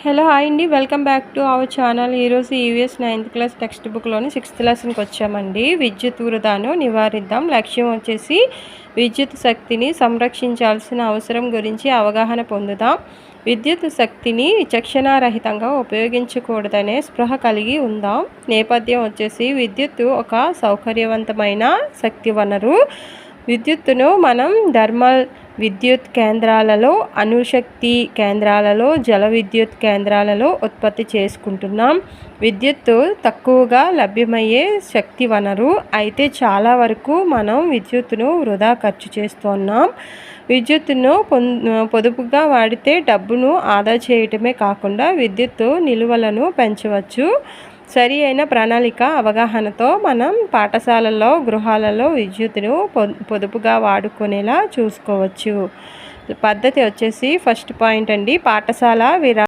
Hello hi అండి, welcome back to our channel. ఈరోజు EVS 9th class text బుక్లోని 6th లెసన్కి వచ్చామండి. విద్యుత్ వృధాను నివారిద్దాం. లక్ష్యం వచ్చేసి విద్యుత్ శక్తిని సంరక్షించాల్సిన అవసరం గురించి అవగాహన పొందుదాం. విద్యుత్ శక్తిని విచక్షణారహితంగా ఉపయోగించకూడదనే స్పృహ కలిగి ఉందాం. నేపథ్యం వచ్చేసి విద్యుత్ ఒక సౌకర్యవంతమైన శక్తి వనరు. విద్యుత్తును మనం థర్మల్ విద్యుత్ కేంద్రాలలో, అణుశక్తి కేంద్రాలలో, జల విద్యుత్ కేంద్రాలలో ఉత్పత్తి చేసుకుంటున్నాం. విద్యుత్తు తక్కువగా లభ్యమయ్యే శక్తి వనరు. అయితే చాలా వరకు మనం విద్యుత్తును వృధా ఖర్చు చేస్తున్నాం. విద్యుత్తును పొదుపుగా వాడితే డబ్బును ఆదా చేయటమే కాకుండా విద్యుత్తు నిల్వలను పెంచవచ్చు. సరి అయిన ప్రణాళిక అవగాహనతో మనం పాఠశాలల్లో, గృహాలలో విద్యుత్తును పొదుపుగా వాడుకునేలా చూసుకోవచ్చు. పద్ధతి వచ్చేసి ఫస్ట్ పాయింట్ అండి, పాఠశాల